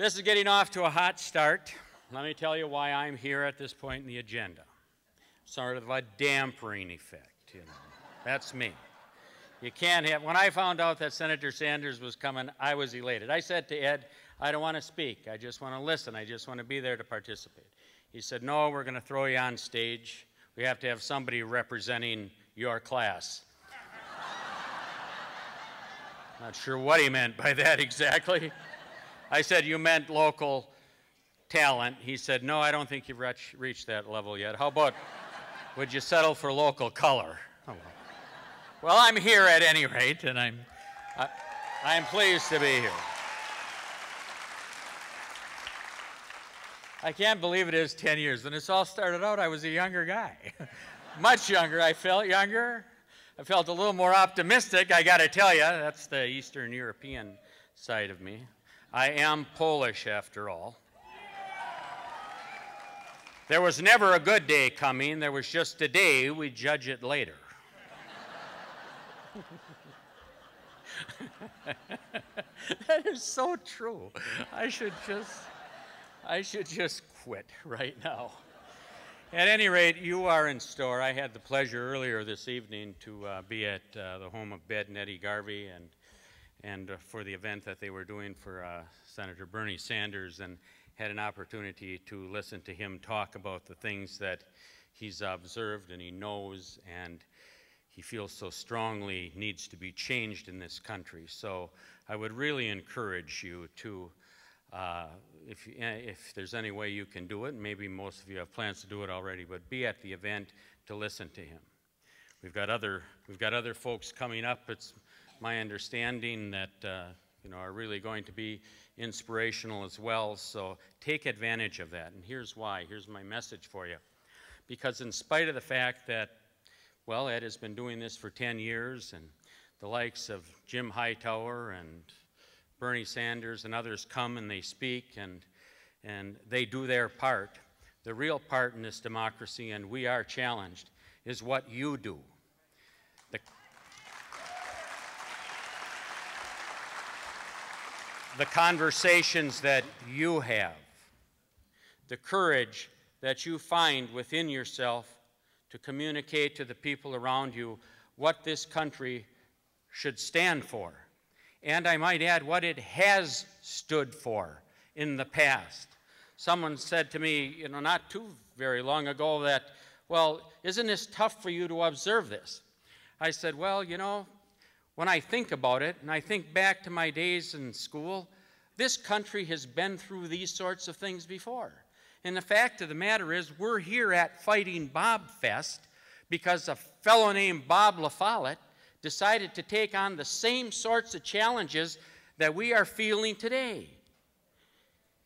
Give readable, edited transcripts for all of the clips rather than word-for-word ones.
This is getting off to a hot start. Let me tell you why I'm here at this point in the agenda. Sort of a dampering effect, you know. That's me. You can't have, when I found out that Senator Sanders was coming, I was elated. I said to Ed, I don't want to speak. I just want to listen. I just want to be there to participate. He said, no, we're going to throw you on stage. We have to have somebody representing your class. Not sure what he meant by that exactly. I said, you meant local talent. He said, no, I don't think you've reached that level yet. How about, would you settle for local color? Oh, well, I'm here at any rate, and I'm pleased to be here. I can't believe it is 10 years. When this all started out, I was a younger guy. Much younger. I felt younger. I felt a little more optimistic, I got to tell you. That's the Eastern European side of me. I am Polish, after all. There was never a good day coming. There was just a day. We judge it later. That is so true. I should just quit right now. At any rate, you are in store. I had the pleasure earlier this evening to be at the home of Bed and Eddie Garvey and for the event that they were doing for Senator Bernie Sanders, and had an opportunity to listen to him talk about the things that he's observed and he knows and he feels so strongly needs to be changed in this country. So I would really encourage you to if there's any way you can do it, maybe most of you have plans to do it already, but be at the event to listen to him. We've got other folks coming up. It's my understanding that are really going to be inspirational as well. So take advantage of that. And here's why. Here's my message for you. Because in spite of the fact that, well, Ed has been doing this for 10 years, and the likes of Jim Hightower and Bernie Sanders and others come and they speak and they do their part. The real part in this democracy, and we are challenged, is what you do. The conversations that you have, the courage that you find within yourself to communicate to the people around you what this country should stand for. And I might add what it has stood for in the past. Someone said to me, not too very long ago that, well, isn't this tough for you to observe this? I said, well, when I think about it, and I think back to my days in school, this country has been through these sorts of things before. And the fact of the matter is, we're here at Fighting Bob Fest because a fellow named Bob LaFollette decided to take on the same sorts of challenges that we are feeling today.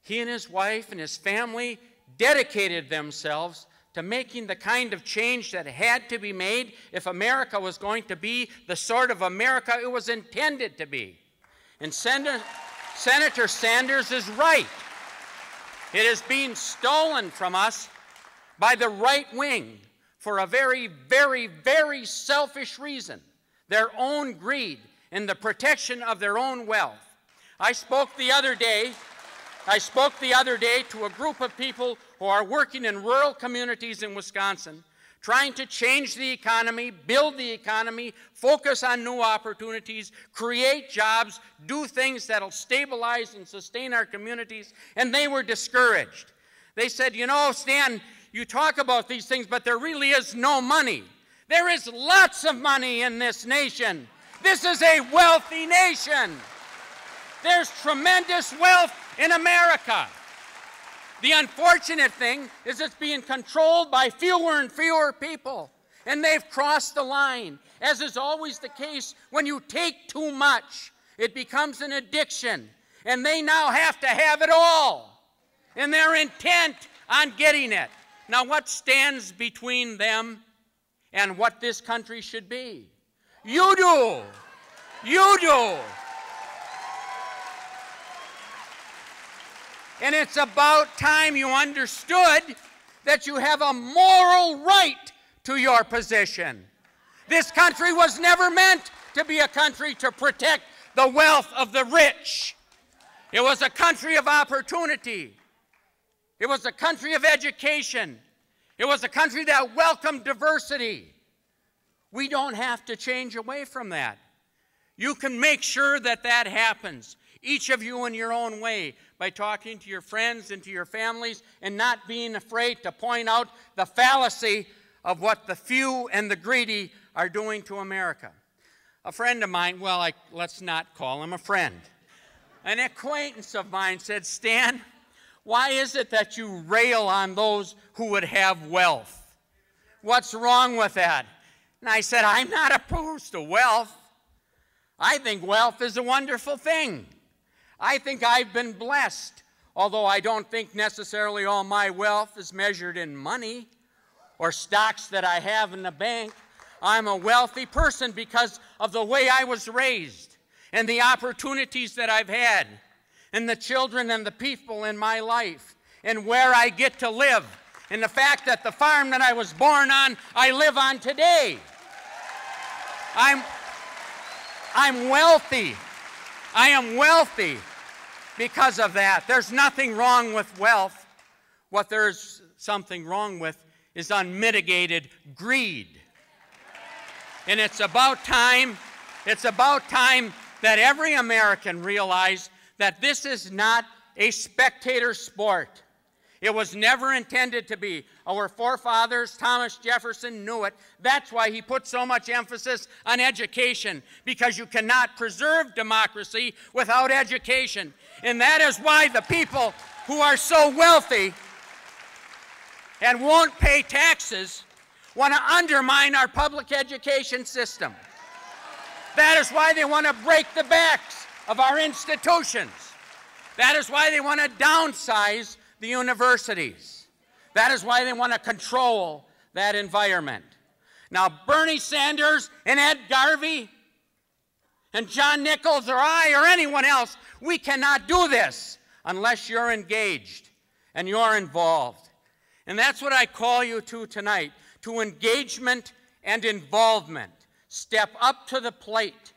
He and his wife and his family dedicated themselves to making the kind of change that had to be made if America was going to be the sort of America it was intended to be. And Senator Sanders is right. It is being stolen from us by the right wing for a very, very, very selfish reason. Their own greed and the protection of their own wealth. I spoke the other day to a group of people who are working in rural communities in Wisconsin, trying to change the economy, build the economy, focus on new opportunities, create jobs, do things that'll stabilize and sustain our communities, and they were discouraged. They said, Stan, you talk about these things, but there really is no money. There is lots of money in this nation. This is a wealthy nation. There's tremendous wealth in America. The unfortunate thing is it's being controlled by fewer and fewer people, and they've crossed the line. As is always the case, when you take too much, it becomes an addiction, and they now have to have it all, and they're intent on getting it. Now, what stands between them and what this country should be? You do. You do. And it's about time you understood that you have a moral right to your position. This country was never meant to be a country to protect the wealth of the rich. It was a country of opportunity. It was a country of education. It was a country that welcomed diversity. We don't have to change away from that. You can make sure that that happens, each of you in your own way, by talking to your friends and to your families and not being afraid to point out the fallacy of what the few and the greedy are doing to America. A friend of mine, well, let's not call him a friend, an acquaintance of mine said, Stan, why is it that you rail on those who would have wealth? What's wrong with that? And I said, I'm not opposed to wealth. I think wealth is a wonderful thing. I think I've been blessed, although I don't think necessarily all my wealth is measured in money or stocks that I have in the bank. I'm a wealthy person because of the way I was raised and the opportunities that I've had and the children and the people in my life and where I get to live and the fact that the farm that I was born on, I live on today. I'm wealthy. I am wealthy because of that. There's nothing wrong with wealth. What there's something wrong with is unmitigated greed. And it's about time that every American realize that this is not a spectator sport. It was never intended to be. Our forefathers, Thomas Jefferson, knew it. That's why he put so much emphasis on education, because you cannot preserve democracy without education. And that is why the people who are so wealthy and won't pay taxes want to undermine our public education system. That is why they want to break the backs of our institutions. That is why they want to downsize the universities. That is why they want to control that environment. Now, Bernie Sanders and Ed Garvey and John Nichols or I or anyone else, we cannot do this unless you're engaged and you're involved. And that's what I call you to tonight, to engagement and involvement. Step up to the plate.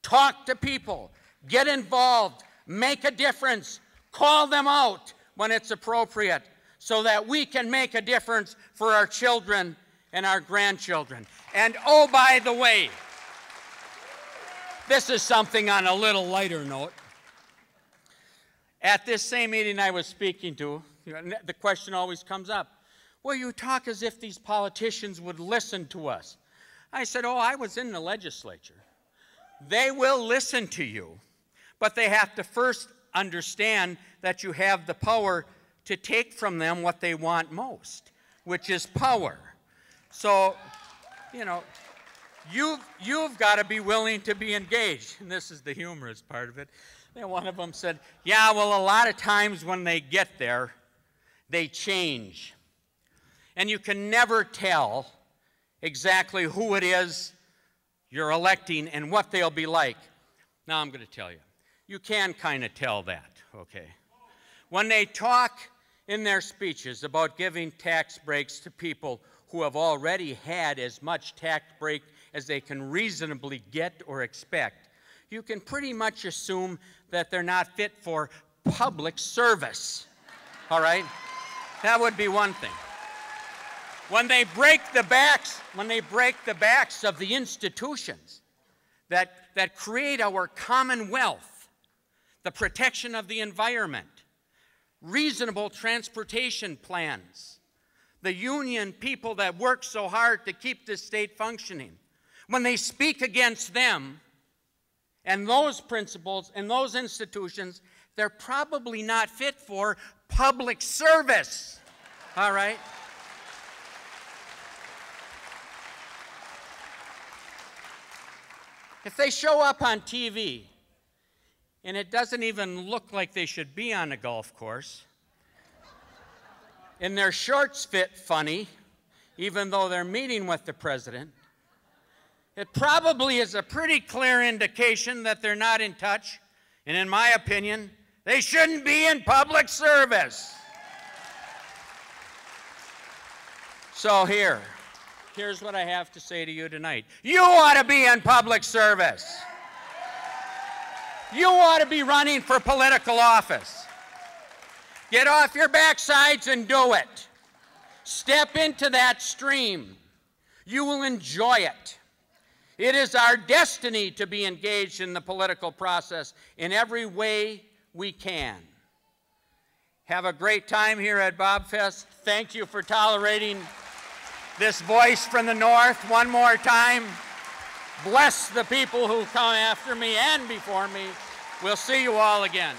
Talk to people. Get involved. Make a difference. Call them out when it's appropriate so that we can make a difference for our children and our grandchildren. And oh, by the way, this is something on a little lighter note. At this same meeting I was speaking to, the question always comes up, well, you talk as if these politicians would listen to us. I said, oh, I was in the legislature. They will listen to you, but they have to first understand that you have the power to take from them what they want most, which is power. So, you know, you've got to be willing to be engaged. And this is the humorous part of it. And one of them said, yeah, well, a lot of times when they get there, they change. And you can never tell exactly who it is you're electing and what they'll be like. Now I'm going to tell you. You can kind of tell that, okay? When they talk in their speeches about giving tax breaks to people who have already had as much tax break as they can reasonably get or expect, you can pretty much assume that they're not fit for public service, all right? That would be one thing. When they break the backs of the institutions that create our commonwealth, the protection of the environment, reasonable transportation plans, the union people that work so hard to keep this state functioning, when they speak against them and those principles and those institutions, they're probably not fit for public service, all right? If they show up on TV and it doesn't even look like they should be on a golf course, and their shorts fit funny, even though they're meeting with the president, it probably is a pretty clear indication that they're not in touch, and in my opinion, they shouldn't be in public service. So here's what I have to say to you tonight. You ought to be in public service. You ought to be running for political office. Get off your backsides and do it. Step into that stream. You will enjoy it. It is our destiny to be engaged in the political process in every way we can. Have a great time here at Bobfest. Thank you for tolerating this voice from the North one more time. Bless the people who come after me and before me. We'll see you all again.